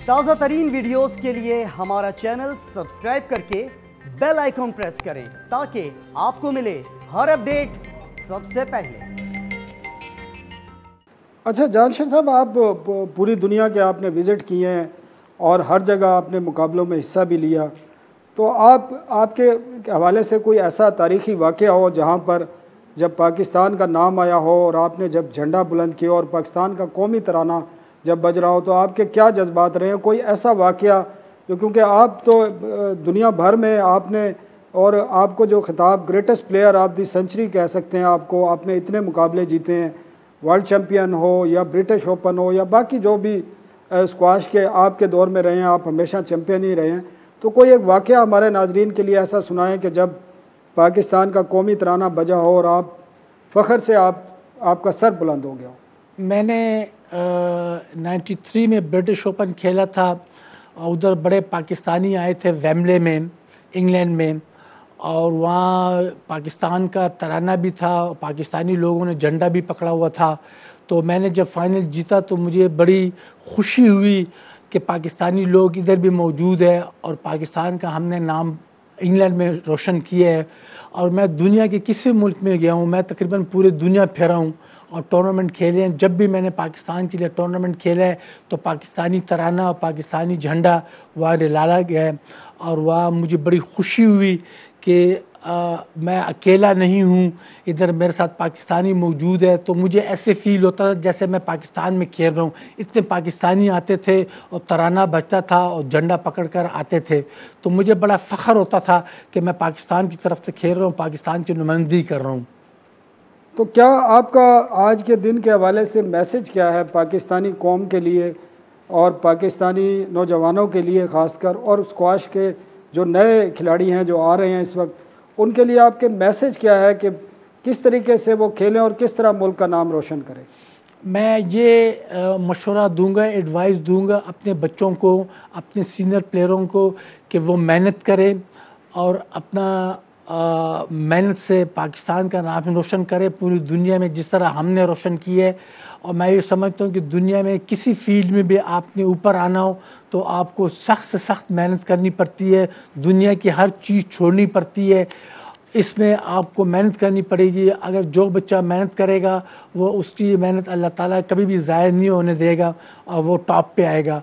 تازہ ترین ویڈیوز کے لیے ہمارا چینل سبسکرائب کر کے بیل آئیکن پریس کریں تاکہ آپ کو ملے ہر اپڈیٹ سب سے پہلے۔ اچھا جانشیر صاحب، آپ پوری دنیا کے آپ نے وزٹ کیے ہیں اور ہر جگہ آپ نے مقابلوں میں حصہ بھی لیا، تو آپ کے حوالے سے کوئی ایسا تاریخی واقعہ ہو جہاں پر جب پاکستان کا نام آیا ہو اور آپ نے جب جھنڈا بلند کیا اور پاکستان کا قومی ترانہ جب بج رہا ہو، تو آپ کے کیا جذبات رہے ہیں؟ کوئی ایسا واقعہ جو، کیونکہ آپ تو دنیا بھر میں آپ نے، اور آپ کو جو خطاب greatest player of the century کہہ سکتے ہیں آپ نے اتنے مقابلے جیتے ہیں، ورلڈ چیمپئن ہو یا برٹش اوپن ہو یا باقی جو بھی اسکواش کے آپ کے دور میں رہے ہیں، آپ ہمیشہ چیمپئن ہی رہے ہیں، تو کوئی ایک واقعہ ہمارے ناظرین کے لیے ایسا سنائیں کہ جب پاکستان کا قومی ترانہ بجا ہو اور آپ فخر سے آپ کا سر بلند ہو گیا ہو۔ میں نے 93 میں برٹش اوپن کھیلا تھا، ادھر بڑے پاکستانی آئے تھے ویمبلے میں انگلینڈ میں، اور وہاں پاکستان کا ترانہ بھی تھا، پاکستانی لوگوں نے جھنڈا بھی پکڑا ہوا تھا، تو میں نے جب فائنل جیتا تو مجھے بڑی خوشی ہوئی کہ پاکستانی لوگ ادھر بھی موجود ہے اور پاکستان کا ہم نے نام انگلینڈ میں روشن کیا ہے۔ اور میں دنیا کے کسی ملک میں گیا ہوں، میں تقریباً پورے دنیا پھرا ہوں اور ٹورنامنٹ کھیلے ہیں، جب بھی میں نے پاکستان کے لیے ٹورنامنٹ کھیلا ہے تو پاکستانی ترانہ اور پاکستانی جھنڈا وہاں ڈالا گیا ہے، اور وہاں مجھے بڑی خوشی ہوئی کہ میں اکیلا نہیں ہوں، ادھر میرے ساتھ پاکستانی موجود ہے، تو مجھے ایسے فیل ہوتا تھا جیسے میں پاکستان میں کھیل رہا ہوں۔ اتنے پاکستانی آتے تھے اور ترانہ بجتا تھا اور جھنڈا پکڑ کر آتے تھے، تو مجھے بڑا فخر ہوتا تھا کہ میں پاکستان کی طرف سے کھیل رہا ہوں، پاکستان کی نمائندگی کر رہا ہوں۔ تو کیا آپ کا آج کے دن کے حوالے سے میسج کیا ہے پاکستانی قوم کے لیے اور پاکستانی نوجوانوں کے لیے خاص کر، اور اسکواش کے جو نئے کھلاڑی ہیں جو آ رہے ہیں اس وقت، ان کے لیے آپ کے میسج کیا ہے کہ کس طریقے سے وہ کھیلیں اور کس طرح ملک کا نام روشن کریں؟ میں یہ مشورہ دوں گا، ایڈوائس دوں گا اپنے بچوں کو، اپنے سینئر پلیئروں کو، کہ وہ محنت کریں اور اپنا محنت سے پاکستان کا نام روشن کرے پوری دنیا میں جس طرح ہم نے روشن کیا ہے۔ اور میں یہ سمجھتا ہوں کہ دنیا میں کسی فیلڈ میں بھی آپ نے اوپر آنا ہو تو آپ کو سخت سے سخت محنت کرنی پڑتی ہے، دنیا کی ہر چیز چھوڑنی پڑتی ہے، اس میں آپ کو محنت کرنی پڑے گی۔ اگر جو بچہ محنت کرے گا وہ اس کی محنت اللہ تعالیٰ کبھی بھی ضائع نہیں ہونے دے گا اور وہ ٹاپ پہ آئے گا۔